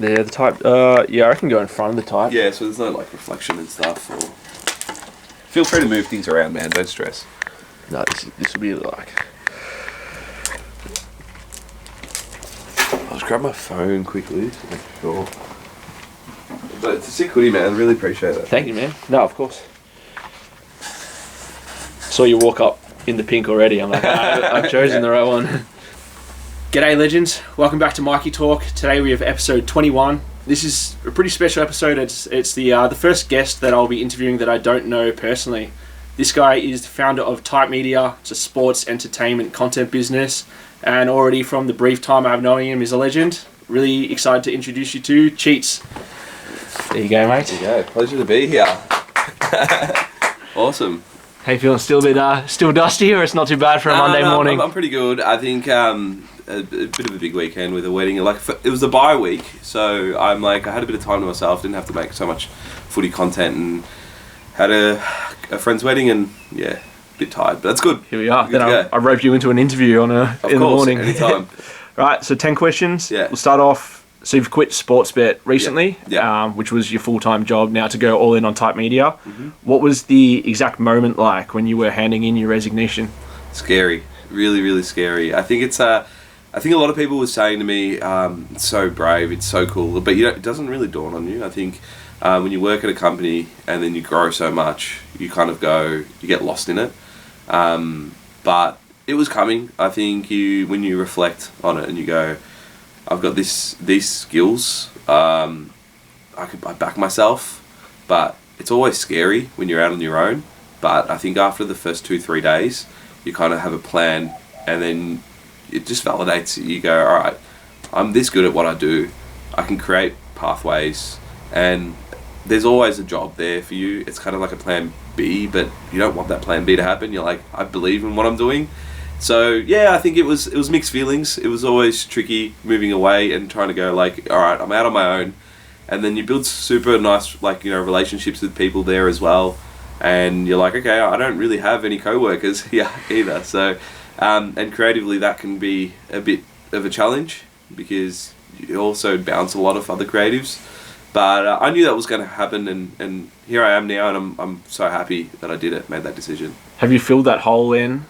there, the type. Yeah, I can go in front of the type. Yeah, so there's no like reflection and stuff. Or feel free to move things around, man. Don't stress. No, this will be like. I'll just grab my phone quickly to make sure. But it's a sick hoodie, man. I really appreciate it. Thank you, man. No, of course. Saw you walk up in the pink already. I'm like, I've chosen the right one. G'day, legends. Welcome back to Mikey Talk. Today we have episode 21. This is a pretty special episode. It's the first guest that I'll be interviewing that I don't know personally. This guy is the founder of Type Media. It's a sports entertainment content business. And already from the brief time I've known him, is a legend. Really excited to introduce you to Cheets. There you go, mate. There you go. Pleasure to be here. Awesome. How you feeling? Still a bit, still dusty, or it's not too bad for a Monday morning? I'm pretty good. I think a bit of a big weekend with a wedding. Like it was the bye week, so I'm like I had a bit of time to myself. Didn't have to make so much footy content, and had a friend's wedding, and yeah, a bit tired, but that's good. Here we are. Then I roped you into an interview in the morning. Anytime. Right. So 10 questions. Yeah. We'll start off. So you've quit Sportsbet recently, yeah. Which was your full-time job, now to go all in on Type Media. Mm-hmm. What was the exact moment like when you were handing in your resignation? Scary, really, really scary. I think I think a lot of people were saying to me, it's so brave, it's so cool, but it doesn't really dawn on you. I think when you work at a company and then you grow so much, you kind of you get lost in it. But it was coming. I think when you reflect on it and you go, I've got these skills. I back myself, but it's always scary when you're out on your own. But I think after the first 2-3 days, you kind of have a plan, and then it just validates it. You go, all right, I'm this good at what I do. I can create pathways, and there's always a job there for you. It's kind of like a plan B, but you don't want that plan B to happen. You're like, I believe in what I'm doing. So yeah, I think it was mixed feelings. It was always tricky moving away and trying to go like, all right, I'm out on my own, and then you build super nice relationships with people there as well, and you're like, okay, I don't really have any co-workers here either. So and creatively that can be a bit of a challenge because you also bounce a lot of other creatives. But I knew that was going to happen, and here I am now, and I'm so happy that I did it, made that decision. Have you filled that hole in?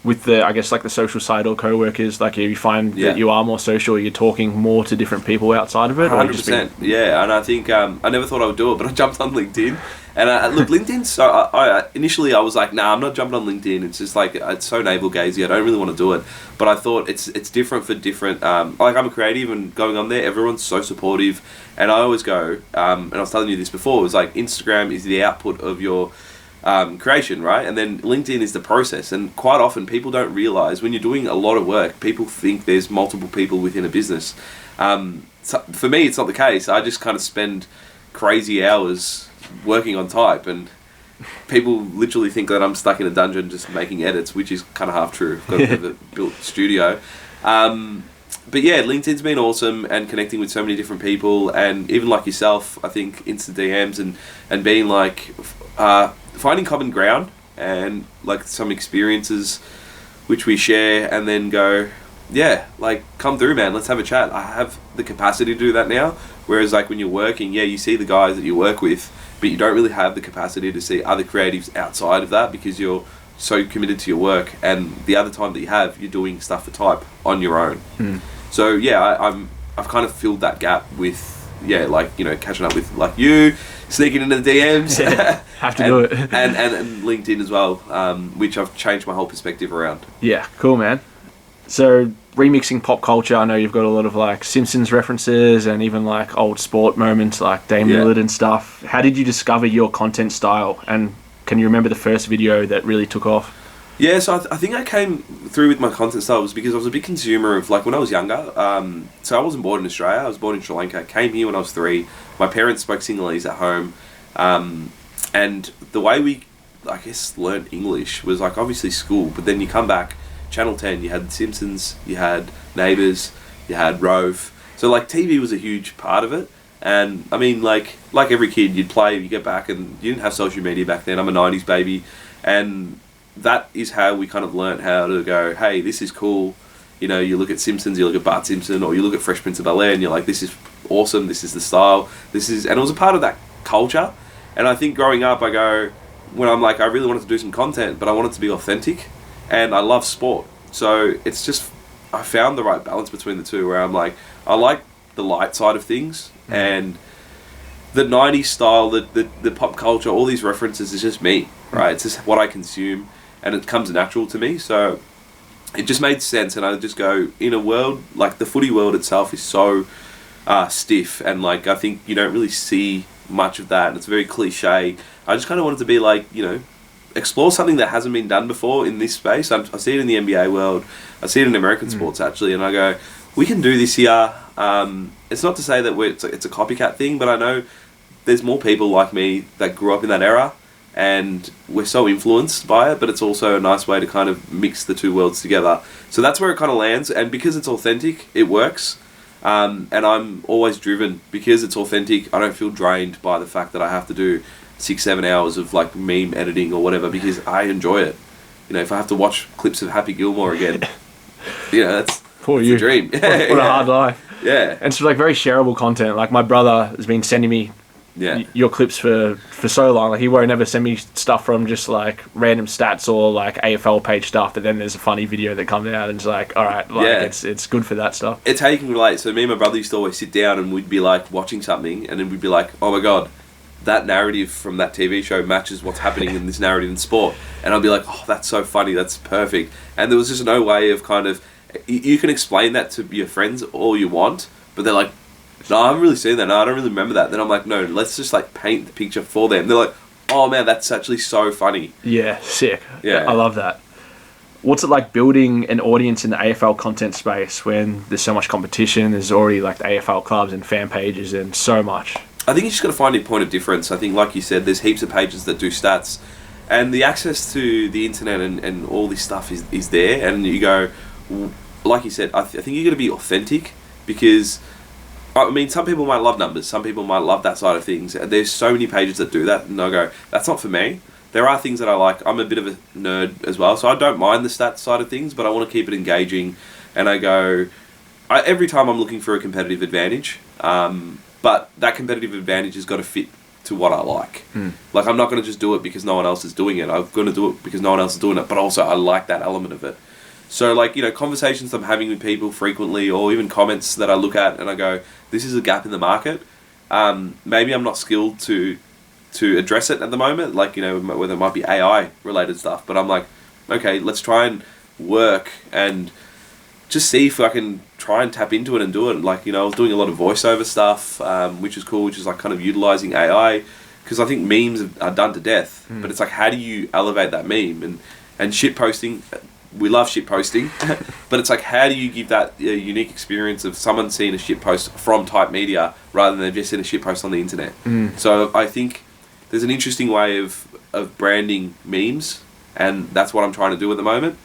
With the, I guess, like the social side or co-workers, like you find that you are more social, you're talking more to different people outside of it? 100%, yeah. And I think I never thought I would do it, but I jumped on LinkedIn. And look, LinkedIn, so initially I was like, nah, I'm not jumping on LinkedIn. It's just like, it's so navel-gazing, I don't really want to do it. But I thought it's different for different, like I'm a creative and going on there, everyone's so supportive. And I always go, and I was telling you this before, it was like Instagram is the output of your creation, right? And then LinkedIn is the process, and quite often people don't realize when you're doing a lot of work, people think there's multiple people within a business. So for me, it's not the case. I just kind of spend crazy hours working on Type, and people literally think that I'm stuck in a dungeon just making edits, which is kind of half true. I've got a bit of a built studio. But yeah, LinkedIn's been awesome, and connecting with so many different people, and even like yourself, I think Insta DMs and being like finding common ground and like some experiences which we share, and then go, yeah, like come through, man, let's have a chat. I have the capacity to do that now, whereas like when you're working, you see the guys that you work with, but you don't really have the capacity to see other creatives outside of that because you're so committed to your work, and the other time that you have, you're doing stuff for Type on your own. So yeah, I've kind of filled that gap with catching up with like you, sneaking into the DMs, have to do it, and LinkedIn as well, which I've changed my whole perspective around. Yeah, cool, man. So remixing pop culture, I know you've got a lot of like Simpsons references and even like old sport moments like Dame Lillard and stuff. How did you discover your content style, and can you remember the first video that really took off? Yeah, so I think I came through with my content style was because I was a big consumer of, like, when I was younger, so I wasn't born in Australia, I was born in Sri Lanka, came here when I was 3, my parents spoke Sinhalese at home, and the way we, I guess, learned English was, like, obviously school, but then you come back, Channel 10, you had The Simpsons, you had Neighbours, you had Rove, so, like, TV was a huge part of it, and, I mean, like every kid, you'd play, you get back, and you didn't have social media back then, I'm a 90s baby, and that is how we kind of learnt how to go, hey, this is cool. You know, you look at Simpsons, you look at Bart Simpson, or you look at Fresh Prince of Bel-Air, and you're like, this is awesome. This is the style. And it was a part of that culture. And I think growing up, when I'm like, I really wanted to do some content, but I wanted to be authentic, and I love sport. So it's just, I found the right balance between the two, where I'm like, I like the light side of things, and the 90s style, the pop culture, all these references is just me, right? It's just what I consume, and it comes natural to me. So it just made sense, and I just go, in a world, like the footy world itself is so stiff, and like, I think you don't really see much of that, and it's very cliche. I just kind of wanted to be like, explore something that hasn't been done before in this space. I see it in the NBA world, I see it in American sports actually, and I go, we can do this here. It's not to say that it's a copycat thing, but I know there's more people like me that grew up in that era, and we're so influenced by it, but it's also a nice way to kind of mix the two worlds together. So that's where it kind of lands, and because it's authentic, it works. And I'm always driven because it's authentic. I don't feel drained by the fact that I have to do 6-7 hours of like meme editing or whatever, because I enjoy it. If I have to watch clips of Happy Gilmore again, that's a dream. What a hard life. Yeah. And it's like very shareable content. Like my brother has been sending me your clips for so long. Like he won't ever send me stuff from just like random stats or like AFL page stuff, but then there's a funny video that comes out and it's like, all right, it's good for that stuff. It's how you can relate. So me and my brother used to always sit down and we'd be like watching something, and then we'd be like, oh my god, that narrative from that TV show matches what's happening in this narrative in sport. And I'll be like, oh, that's so funny, that's perfect. And there was just no way of kind of, you can explain that to your friends all you want, but they're like, no, I haven't really seen that. No, I don't really remember that. Then I'm like, no, let's just like paint the picture for them. They're like, oh man, that's actually so funny. Yeah, sick. Yeah. I love that. What's it like building an audience in the AFL content space when there's so much competition? There's already like the AFL clubs and fan pages and so much. I think you just got to find your point of difference. I think, like you said, there's heaps of pages that do stats, and the access to the internet and all this stuff is there. And you go, like you said, I think you got to be authentic, because I mean, some people might love numbers, some people might love that side of things. There's so many pages that do that, and I go, that's not for me. There are things that I like. I'm a bit of a nerd as well, so I don't mind the stats side of things, but I want to keep it engaging. And I go, every time I'm looking for a competitive advantage, but that competitive advantage has got to fit to what I like. Like, I'm not going to just do it because no one else is doing it. I'm going to do it because no one else is doing it, but also I like that element of it. So, like, conversations I'm having with people frequently, or even comments that I look at and I go, this is a gap in the market. Maybe I'm not skilled to address it at the moment, like, whether it might be AI related stuff, but I'm like, okay, let's try and work and just see if I can try and tap into it and do it. Like, I was doing a lot of voiceover stuff, which is cool, which is like kind of utilizing AI, because I think memes are done to death, but it's like, how do you elevate that meme? And shit posting, we love shit posting, but it's like, how do you give that unique experience of someone seeing a shit post from type media rather than they've just seen a shit post on the internet? So I think there's an interesting way of branding memes, and that's what I'm trying to do at the moment,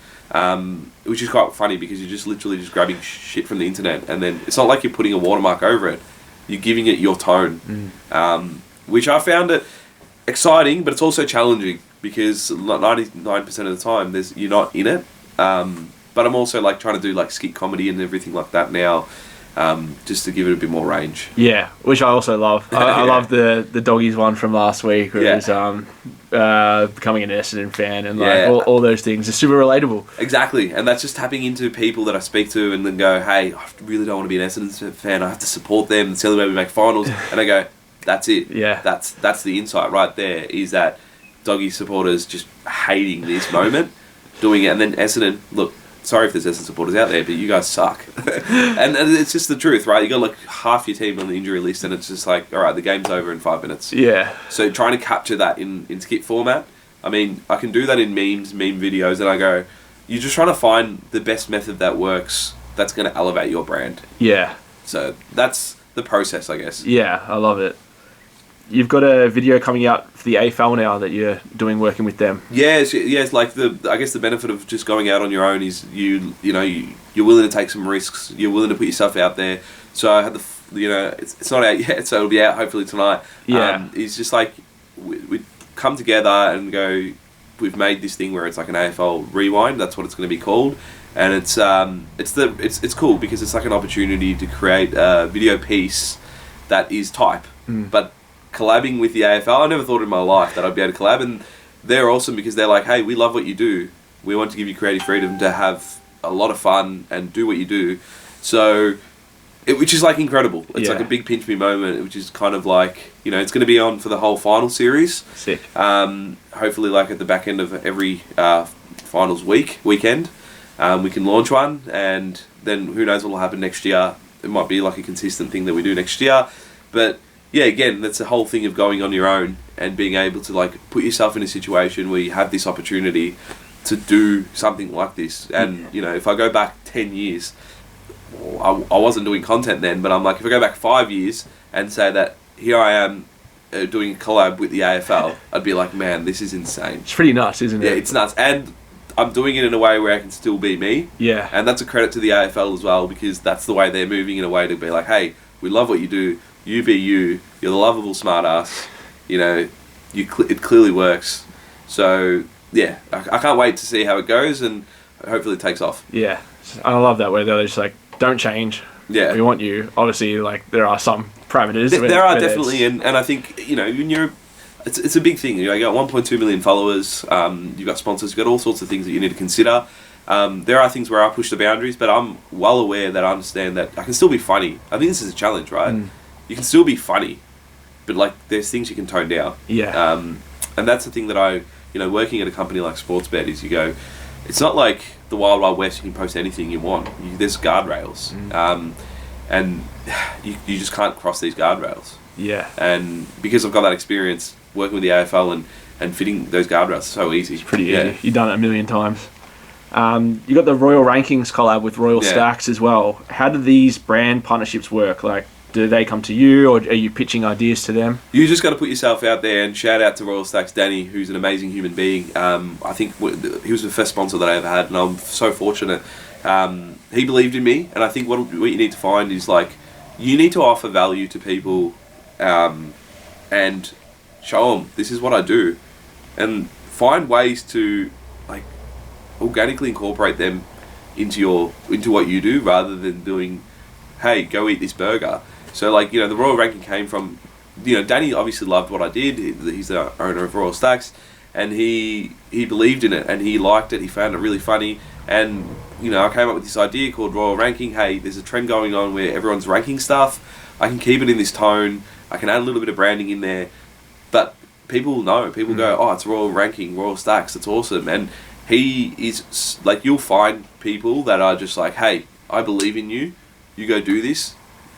which is quite funny, because you're just literally just grabbing shit from the internet, and then it's not like you're putting a watermark over it, you're giving it your tone, which I found it exciting, but it's also challenging, because 99% of the time you're not in it. But I'm also like trying to do like skit comedy and everything like that now, just to give it a bit more range. Yeah, which I also love. I love the doggies one from last week, where it was becoming an Essendon fan, and like all those things are super relatable. Exactly, and that's just tapping into people that I speak to and then go, hey, I really don't want to be an Essendon fan, I have to support them, it's the only way we make finals. And I go, that's it. Yeah. That's the insight right there, is that doggy supporters just hating this moment, doing it, and then Essendon, look, sorry if there's Essendon supporters out there, but you guys suck. and it's just the truth, right? You got like half your team on the injury list, and it's just like, all right, the game's over in 5 minutes. Yeah. So trying to capture that in skit format, I mean, I can do that in meme videos, and I go, you're just trying to find the best method that works, that's going to elevate your brand. Yeah. So that's the process, I guess. Yeah, I love it. You've got a video coming out for the AFL now that you're doing, working with them. Yes. Like I guess the benefit of just going out on your own is you're willing to take some risks. You're willing to put yourself out there. So I had it's not out yet, so it'll be out hopefully tonight. Yeah. It's just like we come together and go, we've made this thing where it's like an AFL rewind. That's what it's going to be called, and it's cool because it's like an opportunity to create a video piece that is type. But collabing with the AFL, I never thought in my life that I'd be able to collab, and they're awesome because they're like, hey, we love what you do. We want to give you creative freedom to have a lot of fun and do what you do. So, which is like incredible. It's like a big pinch me moment, which is kind of like, you know, it's going to be on for the whole final series. Sick. Hopefully, like at the back end of every finals weekend, we can launch one, and then who knows what will happen next year. It might be like a consistent thing that we do next year. But yeah, again, that's the whole thing of going on your own and being able to like put yourself in a situation where you have this opportunity to do something like this. And, you know, if I go back 10 years, I wasn't doing content then, but I'm like, if I go back 5 years and say that here I am doing a collab with the AFL, I'd be like, man, this is insane. It's pretty nuts, isn't it? Yeah, it's nuts. And I'm doing it in a way where I can still be me. Yeah. And that's a credit to the AFL as well, because that's the way they're moving, in a way to be like, hey, we love what you do. You be you. You're the lovable smartass. You know, it clearly works. So, yeah, I can't wait to see how it goes, and hopefully it takes off. Yeah. I love that way. They're just like, don't change. Yeah. We want you. Obviously, like, there are some parameters. There are definitely, and I think, you know, when you're... It's a big thing. You know, you got 1.2 million followers. You've got sponsors. You've got all sorts of things that you need to consider. There are things where I push the boundaries, but I'm well aware that I understand that I can still be funny. I think this is a challenge, right? You can still be funny, but like there's things you can tone down. Yeah. And that's the thing that I, you know, working at a company like Sportsbet is you go, it's not like the Wild Wild West. You can post anything you want. There's guardrails, and you just can't cross these guardrails. Yeah. And because I've got that experience working with the AFL and fitting those guardrails, it's so easy. It's pretty easy. You've done it a million times. You got the Royal Rankings collab with Royal Stacks as well. How do these brand partnerships work? Like, do they come to you, or are you pitching ideas to them? You just got to put yourself out there, and shout out to Royal Stacks Danny, who's an amazing human being. I think he was the first sponsor that I ever had, and I'm so fortunate. He believed in me, and I think what you need to find is like, you need to offer value to people, and show them this is what I do, and find ways to like organically incorporate them into what you do, rather than doing, hey, go eat this burger. So like, you know, the Royal Ranking came from, you know, Danny obviously loved what I did. He's the owner of Royal Stacks, and he believed in it, and he liked it. He found it really funny, and you know, I came up with this idea called Royal Ranking. Hey, there's a trend going on where everyone's ranking stuff. I can keep it in this tone. I can add a little bit of branding in there, but people know. People go, oh, it's Royal Ranking, Royal Stacks. It's awesome. And he is like, you'll find people that are just like, hey, I believe in you. You go do this,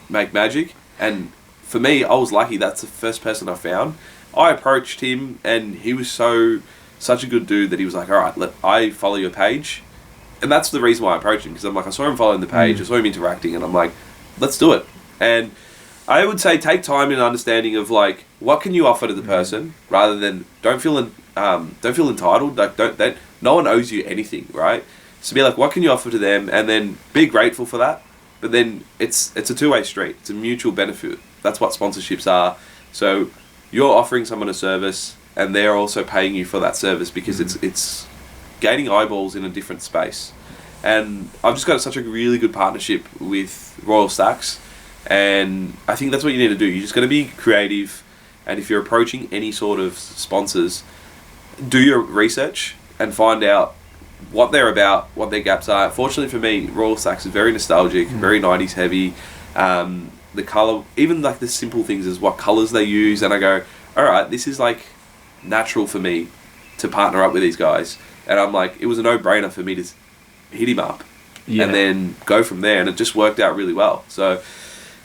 make magic. And for me, I was lucky. That's the first person I found. I approached him, and he was such a good dude that he was like, all right, I follow your page. And that's the reason why I approached him, because I'm like, I saw him following the page, I saw him interacting, and I'm like, let's do it. And I would say take time in understanding of like, what can you offer to the person, rather than don't feel entitled. Like no one owes you anything, right? So be like, what can you offer to them, and then be grateful for that. But then it's a two-way street. It's a mutual benefit. That's what sponsorships are. So you're offering someone a service, and they're also paying you for that service, because it's gaining eyeballs in a different space. And I've just got such a really good partnership with Royal Stacks, and I think that's what you need to do. You just got to be creative, and if you're approaching any sort of sponsors, do your research and find out what they're about, what their gaps are. Fortunately for me, Royal Stacks is very nostalgic, very 90s heavy. The colour, even like the simple things is what colours they use, and I go, alright, this is like natural for me to partner up with these guys. And I'm like, it was a no-brainer for me to hit him up and then go from there, and it just worked out really well. So,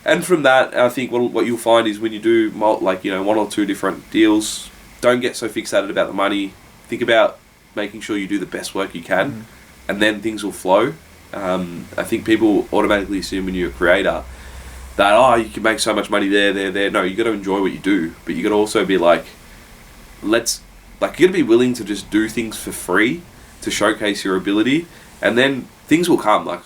and from that, I think what you'll find is when you do like, you know, one or two different deals, don't get so fixated about the money. Think about making sure you do the best work you can, and then things will flow. I think people automatically assume when you're a creator that, you can make so much money there. No, you got to enjoy what you do, but you got to also be like, you got to be willing to just do things for free to showcase your ability, and then things will come. Like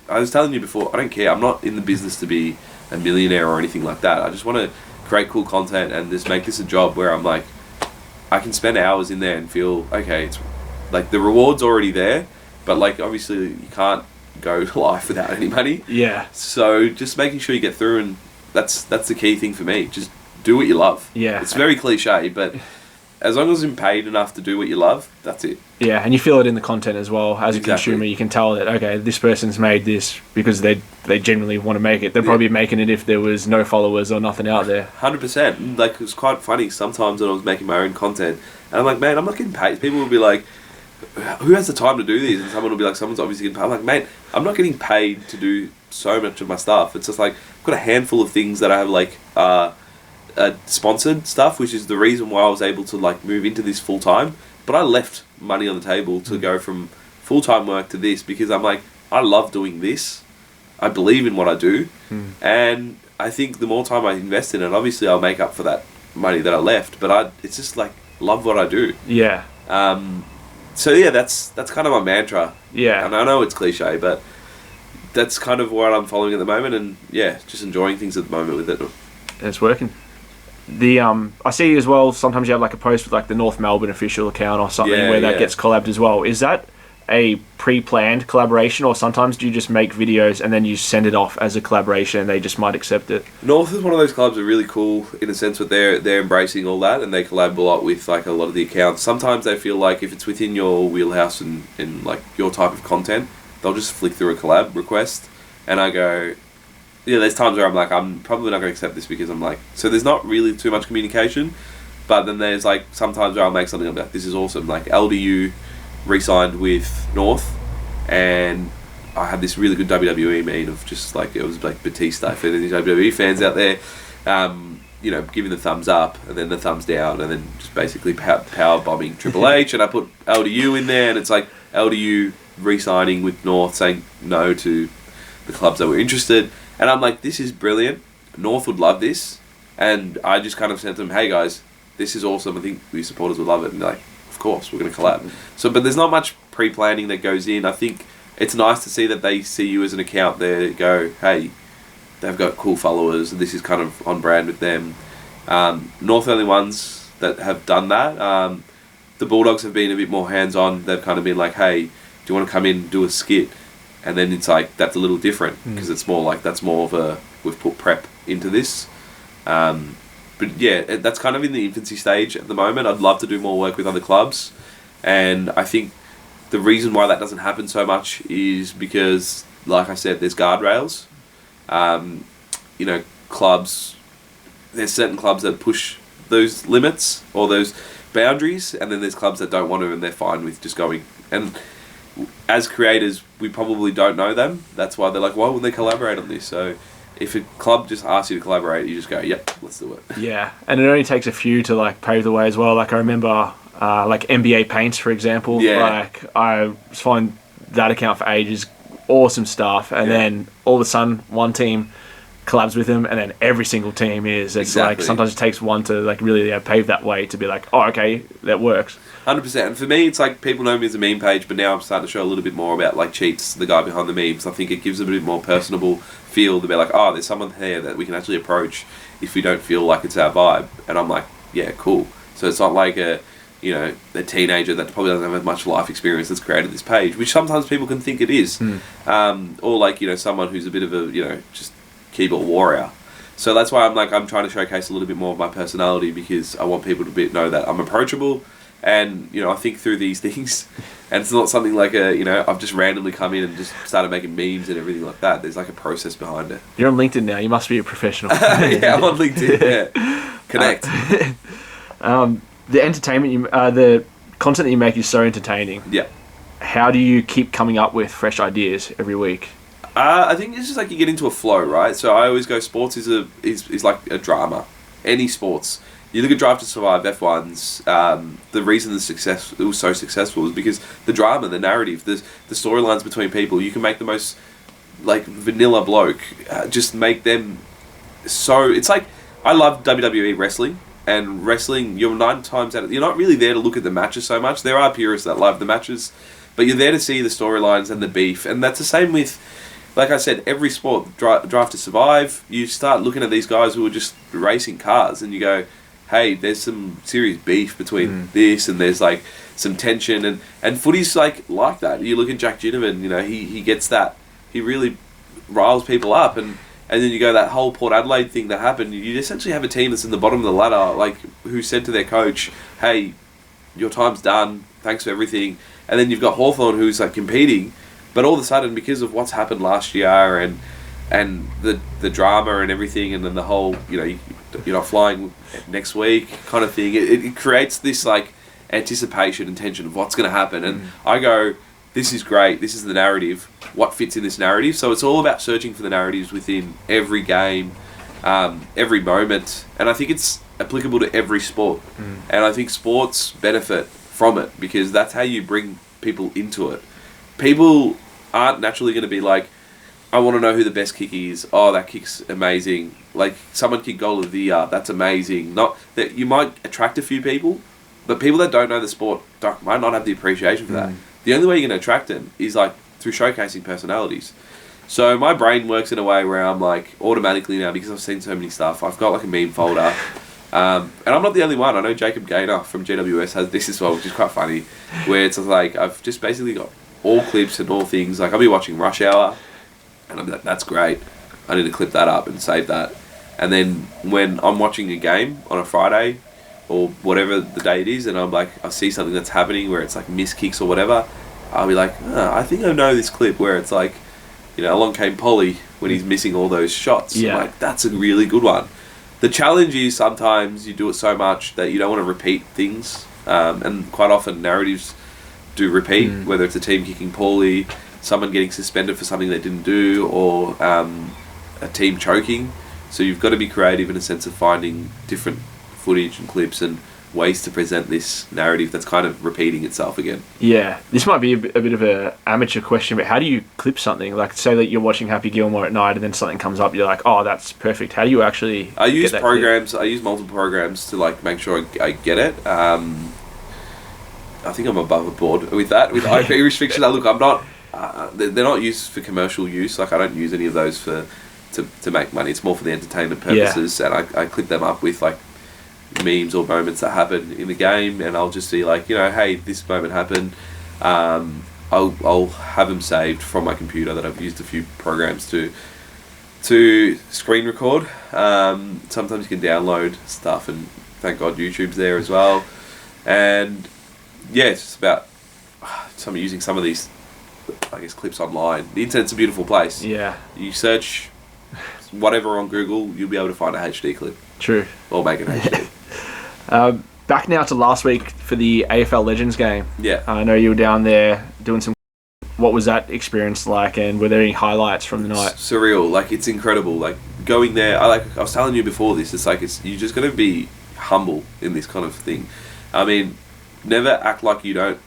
I was telling you before, I don't care. I'm not in the business to be a millionaire or anything like that. I just want to create cool content and just make this a job where I'm like, I can spend hours in there and feel, okay, it's like the reward's already there, but like obviously you can't go live without any money. Yeah. So just making sure you get through, and that's the key thing for me. Just do what you love. Yeah. It's very cliche, but as long as you're paid enough to do what you love, that's it. Yeah, and you feel it in the content as well. As a consumer, you can tell that, okay, this person's made this because they genuinely want to make it. They'd probably be making it if there was no followers or nothing out there. 100%. Like, it was quite funny sometimes when I was making my own content, and I'm like, man, I'm not getting paid. People will be like, who has the time to do this? And someone will be like, someone's obviously getting paid. I'm like, mate, I'm not getting paid to do so much of my stuff. It's just like, I've got a handful of things that I have, like, sponsored stuff, which is the reason why I was able to, like, move into this full time. But I left money on the table to go from full time work to this because I'm like, I love doing this. I believe in what I do, and I think the more time I invest in it, obviously I'll make up for that money that I left. But it's just like, love what I do. Yeah. So yeah, that's kind of my mantra. Yeah. And I know it's cliche, but that's kind of what I'm following at the moment, and yeah, just enjoying things at the moment with it. It's working. I see as well, sometimes you have like a post with like the North Melbourne official account or something where that gets collabed as well. Is that a pre-planned collaboration, or sometimes do you just make videos and then you send it off as a collaboration and they just might accept it? North is one of those clubs that are really cool in a sense that they're embracing all that, and they collab a lot with like a lot of the accounts. Sometimes they feel like if it's within your wheelhouse and like your type of content, they'll just flick through a collab request, and I go, yeah, there's times where I'm like, I'm probably not going to accept this because I'm like, so there's not really too much communication. But then there's like sometimes where I'll make something like, this is awesome. Like LDU re-signed with North, and I had this really good WWE meme of just like, it was like Batista, for any WWE fans out there, you know, giving the thumbs up and then the thumbs down and then just basically power bombing Triple H, and I put LDU in there, and it's like LDU re-signing with North, saying no to the clubs that were interested. And I'm like, this is brilliant. North would love this. And I just kind of said to them, hey guys, this is awesome. I think we supporters would love it. And they're like, of course, we're going to collab. So, but there's not much pre-planning that goes in. I think it's nice to see that they see you as an account there, go, hey, they've got cool followers, and this is kind of on brand with them. North are the only ones that have done that. The Bulldogs have been a bit more hands-on. They've kind of been like, hey, do you want to come in and do a skit? And then it's like, that's a little different because it's more like, that's more of a, we've put prep into this. But yeah, that's kind of in the infancy stage at the moment. I'd love to do more work with other clubs. And I think the reason why that doesn't happen so much is because, like I said, there's guardrails. You know, clubs, there's certain clubs that push those limits or those boundaries, and then there's clubs that don't want to, and they're fine with just going. And as creators, we probably don't know them. That's why they're like, why would they collaborate on this? So if a club just asks you to collaborate, you just go, yep, let's do it. Yeah, and it only takes a few to like pave the way as well. Like I remember like NBA Paints, for example. Yeah. Like I find that account for ages, awesome stuff. And then all of a sudden one team collabs with them, and then every single team is. It's like sometimes it takes one to like really pave that way to be like, oh, okay, that works. 100%. And for me, it's like people know me as a meme page, but now I'm starting to show a little bit more about like Cheets, the guy behind the memes. I think it gives it a bit more personable feel to be like, oh, there's someone here that we can actually approach if we don't feel like it's our vibe. And I'm like, yeah, cool. So it's not like a teenager that probably doesn't have much life experience that's created this page, which sometimes people can think it is. Or like, someone who's a bit of a, just keyboard warrior. So that's why I'm trying to showcase a little bit more of my personality, because I want people to know that I'm approachable. And, I think through these things, and it's not something like I've just randomly come in and just started making memes and everything like that. There's like a process behind it. You're on LinkedIn now. You must be a professional. Yeah, I'm on LinkedIn. Yeah. Connect. The entertainment, the content that you make is so entertaining. Yeah. How do you keep coming up with fresh ideas every week? I think it's just like you get into a flow, right? So I always go, sports is like a drama. Any sports. You look at Drive to Survive, F1's, the reason it was so successful is because the drama, the narrative, the storylines between people. You can make the most like vanilla bloke, just make them so. It's like, I love WWE wrestling, and wrestling, you're 9 times out of, you're not really there to look at the matches so much. There are purists that love the matches, but you're there to see the storylines and the beef. And that's the same with, like I said, every sport, Drive to Survive, you start looking at these guys who are just racing cars, and you go, hey, there's some serious beef between this, and there's like some tension, and footy's like that. You look at Jack Ginnivan, he gets that. He really riles people up, and And then you go, that whole Port Adelaide thing that happened, you essentially have a team that's in the bottom of the ladder, like, who said to their coach, hey, your time's done, thanks for everything. And then you've got Hawthorn who's, like, competing, but all of a sudden, because of what's happened last year and the drama and everything, and then the whole, you're not flying next week kind of thing, it creates this, like, anticipation and tension of what's going to happen. And I go, this is great, this is the narrative, what fits in this narrative. So it's all about searching for the narratives within every game, every moment, and I think it's applicable to every sport. And I think sports benefit from it, because that's how you bring people into it. People aren't naturally going to be like, I want to know who the best kick is, oh, that kick's amazing, like, someone kicked goal of the year, that's amazing. Not that you might attract a few people, but people that don't know the sport might not have the appreciation for that. The only way you're going to attract them is, like, through showcasing personalities. So my brain works in a way where I'm, like, automatically now, because I've seen so many stuff, I've got, like, a meme folder. And I'm not the only one. I know Jacob Gaynor from GWS has this as well, which is quite funny, where it's like, I've just basically got all clips and all things. Like, I'll be watching Rush Hour, and I'm like, that's great. I need to clip that up and save that. And then when I'm watching a game on a Friday, or whatever the day it is, and I'm like, I see something that's happening where it's like missed kicks or whatever, I'll be like, I think I know this clip where it's like, along came Polly when he's missing all those shots. Yeah. I'm like, that's a really good one. The challenge is sometimes you do it so much that you don't want to repeat things, and quite often narratives do repeat, whether it's a team kicking poorly, someone getting suspended for something they didn't do, or a team choking. So you've got to be creative in a sense of finding different footage and clips and ways to present this narrative that's kind of repeating itself again. Yeah, this might be a bit of an amateur question, but how do you clip something? Like, say that you're watching Happy Gilmore at night and then something comes up, you're like, oh, that's perfect. How do you actually I use get that programs. clip? I use multiple programs to, like, make sure I get it. I think I'm above board with that. With IP restrictions, look, I'm not... they're not used for commercial use. Like, I don't use any of those to make money. It's more for the entertainment purposes. And I clip them up with, like, memes or moments that happen in the game, and I'll just see, like, hey, this moment happened. I'll have them saved from my computer that I've used a few programs to screen record. Sometimes you can download stuff, and thank God YouTube's there as well. And yeah, it's just about using some of these, I guess, clips online. The internet's a beautiful place. Yeah. You search whatever on Google, you'll be able to find a HD clip. True. Or make an HD. Back now to last week for the AFL Legends game. Yeah. I know you were down there doing some... What was that experience like, and were there any highlights from the night? Surreal. Like, it's incredible. Like, going there, I was telling you before this, it's like, you just got to be humble in this kind of thing. I mean, never act like you're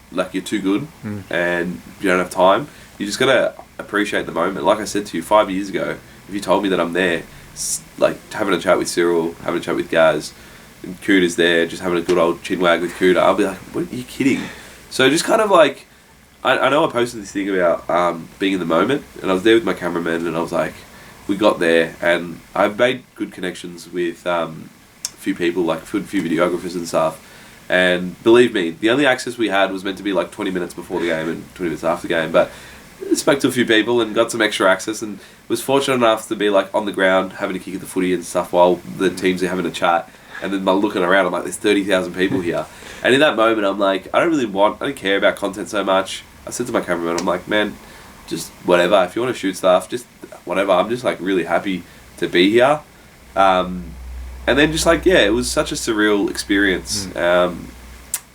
too good and you don't have time. You just got to appreciate the moment. Like I said to you 5 years ago, if you told me that I'm there, like, having a chat with Cyril, having a chat with Gaz, and Cooter's there, just having a good old chinwag with Cooter, I'll be like, what, are you kidding? So just kind of like, I know I posted this thing about being in the moment, and I was there with my cameraman, and I was like, we got there, and I've made good connections with a few people, like a few videographers and stuff. And believe me, the only access we had was meant to be like 20 minutes before the game and 20 minutes after the game, but I spoke to a few people and got some extra access, and was fortunate enough to be like on the ground having a kick at the footy and stuff while the teams are having a chat. And then by looking around, I'm like, there's 30,000 people here. And in that moment, I'm like, I don't care about content so much. I said to my cameraman, I'm like, man, just whatever. If you want to shoot stuff, just whatever. I'm just like really happy to be here. And then just like, yeah, it was such a surreal experience. It was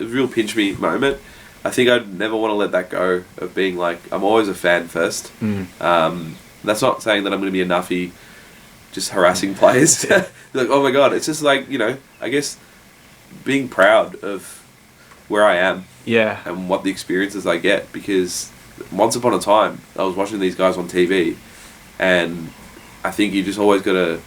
a real pinch me moment. I think I'd never want to let that go of being like, I'm always a fan first. That's not saying that I'm going to be a nuffy just harassing players. Like, oh my God, it's just like, I guess being proud of where I am. Yeah. And what the experiences I get, because once upon a time, I was watching these guys on TV, and I think you just always got to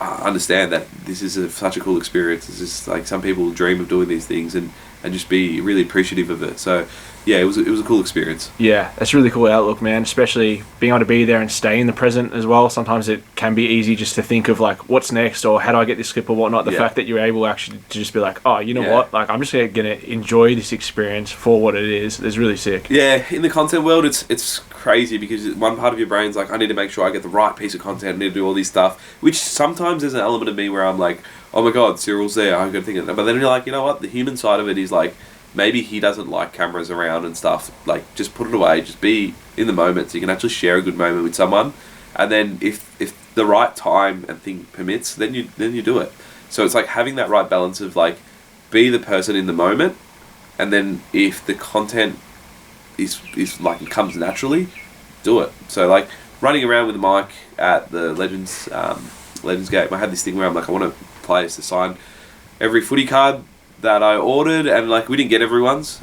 understand that this is such a cool experience. It's just like, some people dream of doing these things, and and just be really appreciative of it. So yeah, it was a cool experience. Yeah, that's a really cool outlook, man, especially being able to be there and stay in the present as well. Sometimes it can be easy just to think of like, what's next, or how do I get this clip or whatnot. The fact that you're able actually to just be like, oh, you know what, like, I'm just going to enjoy this experience for what it is really sick. Yeah, in the content world, it's crazy because one part of your brain's like, I need to make sure I get the right piece of content, I need to do all this stuff, which sometimes there's an element of me where I'm like, oh my god, Cyril's there, I've got to think of that. But then you're like, you know what, the human side of it is like, maybe he doesn't like cameras around and stuff. Like, just put it away. Just be in the moment, so you can actually share a good moment with someone. And then, if the right time and thing permits, then you do it. So it's like having that right balance of like, be the person in the moment, and then if the content is like it comes naturally, do it. So like running around with Mike at the Legends game, I had this thing where I'm like, I want players to sign every footy card that I ordered, and like we didn't get everyone's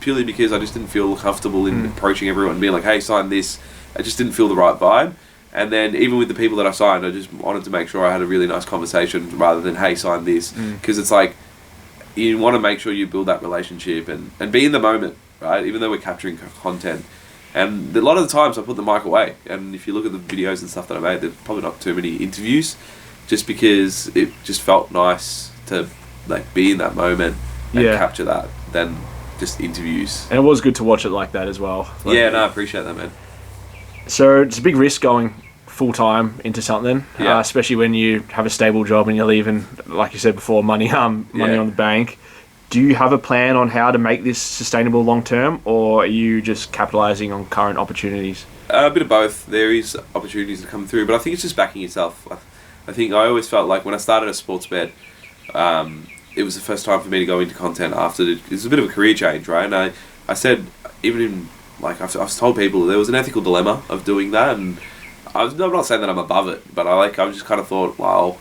purely because I just didn't feel comfortable in approaching everyone and being like, hey, sign this. I just didn't feel the right vibe. And then even with the people that I signed, I just wanted to make sure I had a really nice conversation rather than, hey, sign this, because it's like you want to make sure you build that relationship and be in the moment, right? Even though we're capturing content, and a lot of the times I put the mic away, and if you look at the videos and stuff that I made, there's probably not too many interviews, just because it just felt nice to like be in that moment and capture that than just interviews. And it was good to watch it like that as well. Like, yeah, no, I appreciate that, man. So it's a big risk going full time into something, especially when you have a stable job and you're leaving, like you said before, money on the bank. Do you have a plan on how to make this sustainable long term, or are you just capitalizing on current opportunities? A bit of both. There is opportunities that come through, but I think it's just backing yourself. I think I always felt like when I started at Sportsbet, it was the first time for me to go into content after it was a bit of a career change, right? And I said, even in like I've told people there was an ethical dilemma of doing that, and I'm not saying that I'm above it, but I just kind of thought, well,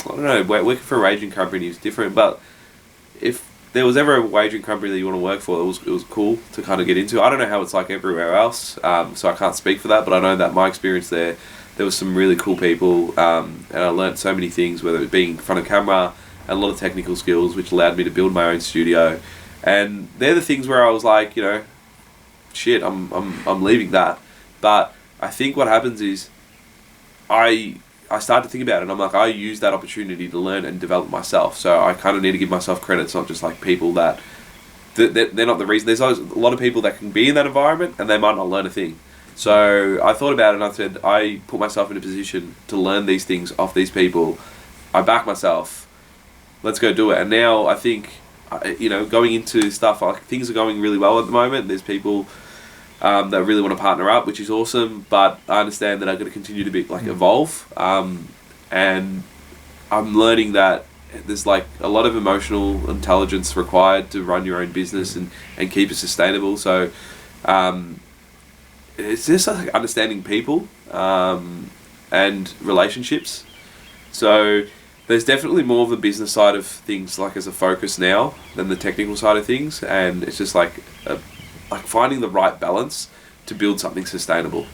I don't know, working for a wagering company is different, but if there was ever a wagering company that you want to work for, it was cool to kind of get into. I don't know how it's like everywhere else, so I can't speak for that, but I know that my experience there was some really cool people, and I learnt so many things, whether it being in front of camera, and a lot of technical skills, which allowed me to build my own studio. And they're the things where I was like, you know, shit, I'm leaving that. But I think what happens is I start to think about it, and I'm like, I use that opportunity to learn and develop myself. So I kind of need to give myself credit. It's not just like people that they're not the reason. There's always a lot of people that can be in that environment and they might not learn a thing. So I thought about it and I said, I put myself in a position to learn these things off these people. I back myself. Let's go do it. And now I think, you know, going into stuff, like things are going really well at the moment. There's people that really want to partner up, which is awesome. But I understand that I've got to continue to be like evolve. And I'm learning that there's like a lot of emotional intelligence required to run your own business and keep it sustainable. So it's just like understanding people and relationships. So there's definitely more of the business side of things like as a focus now than the technical side of things, and it's just like finding the right balance to build something sustainable.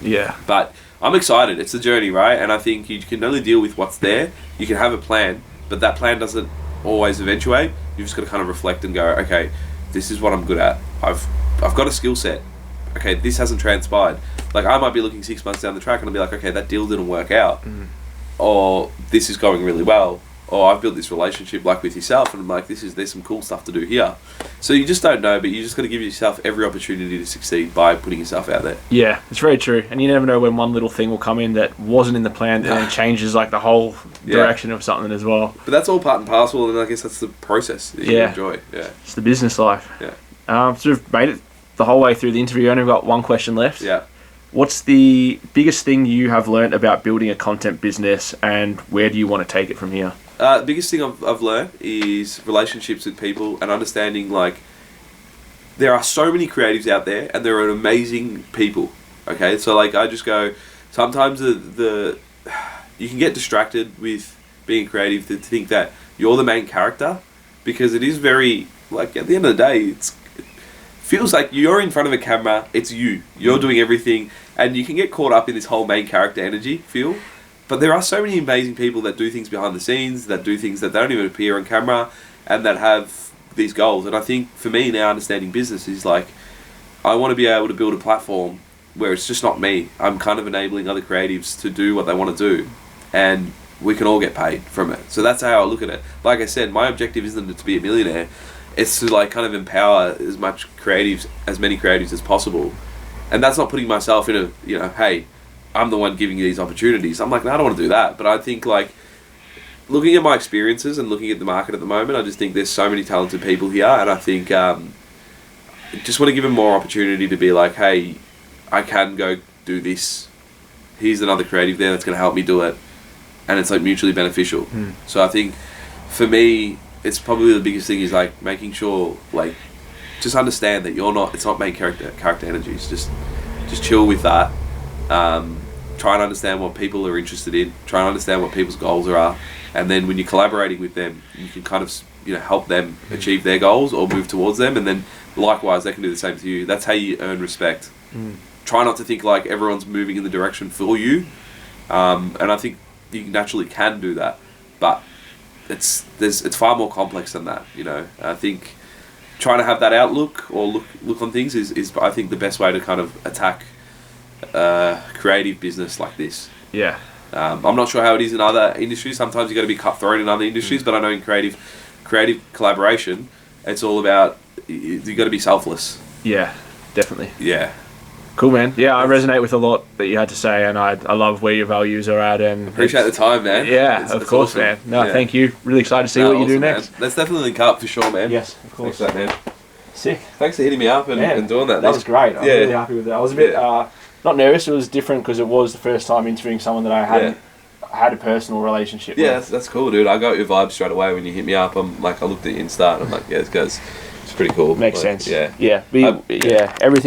Yeah. But I'm excited. It's a journey, right? And I think you can only deal with what's there. You can have a plan, but that plan doesn't always eventuate. You've just got to kind of reflect and go, okay, this is what I'm good at. I've got a skill set. Okay, this hasn't transpired. Like I might be looking 6 months down the track and I'll be like, okay, that deal didn't work out. Or this is going really well, or I've built this relationship like with yourself, and I'm like, there's some cool stuff to do here. So you just don't know, but you just got to give yourself every opportunity to succeed by putting yourself out there. Yeah, it's very true, and you never know when one little thing will come in that wasn't in the plan and then changes like the whole direction of something as well. But that's all part and parcel, and I guess that's the process that you enjoy. Yeah, it's the business life. Yeah, sort of made it the whole way through the interview. I only got one question left. Yeah. What's the biggest thing you have learnt about building a content business, and where do you want to take it from here? The biggest thing I've learned is relationships with people and understanding, like, there are so many creatives out there and there are amazing people, okay? So, like, I just go, sometimes you can get distracted with being creative to think that you're the main character, because it is very, like, at the end of the day, it feels like you're in front of a camera, it's you're doing everything, and you can get caught up in this whole main character energy feel. But there are so many amazing people that do things behind the scenes, that do things that don't even appear on camera, and that have these goals. And I think for me now, understanding business is like, I want to be able to build a platform where it's just not me. I'm kind of enabling other creatives to do what they want to do, and we can all get paid from it. So that's how I look at it. Like I said, my objective isn't to be a millionaire. It's to like kind of empower as many creatives as possible. And that's not putting myself in a, hey, I'm the one giving you these opportunities. I'm like, no, I don't want to do that. But I think like, looking at my experiences and looking at the market at the moment, I just think there's so many talented people here, and I think just want to give them more opportunity to be like, hey, I can go do this. Here's another creative there that's going to help me do it, and it's like mutually beneficial. So I think for me, it's probably the biggest thing is like making sure like just understand that it's not main character energies. Just chill with that. Try and understand what people are interested in. Try and understand what people's goals are, and then when you're collaborating with them, you can kind of help them achieve their goals or move towards them, and then likewise they can do the same to you. That's how you earn respect. Try not to think like everyone's moving in the direction for you, and I think you naturally can do that, but it's far more complex than that. I think trying to have that outlook or look on things is I think the best way to kind of attack creative business like this. Yeah. I'm not sure how it is in other industries. Sometimes you got to be cutthroat in other industries, but I know in creative collaboration, it's all about you got to be selfless. Yeah, definitely. Yeah. Cool, man. Yeah, I resonate with a lot that you had to say, and I love where your values are at. And appreciate the time, man. Yeah, of course, awesome. Man. No, thank you. Really excited to see what you do next. Man. Let's definitely link up for sure, man. Yes, of course. Thanks for that, man. Sick. Thanks for hitting me up and doing that. That was great. I'm really happy with it. I was a bit not nervous. It was different because it was the first time interviewing someone that I hadn't had a personal relationship with. Yeah, that's cool, dude. I got your vibe straight away when you hit me up. I'm like, I looked at your Insta and I'm like, yeah, this guy's pretty cool. Makes sense. Yeah. Yeah. Everything.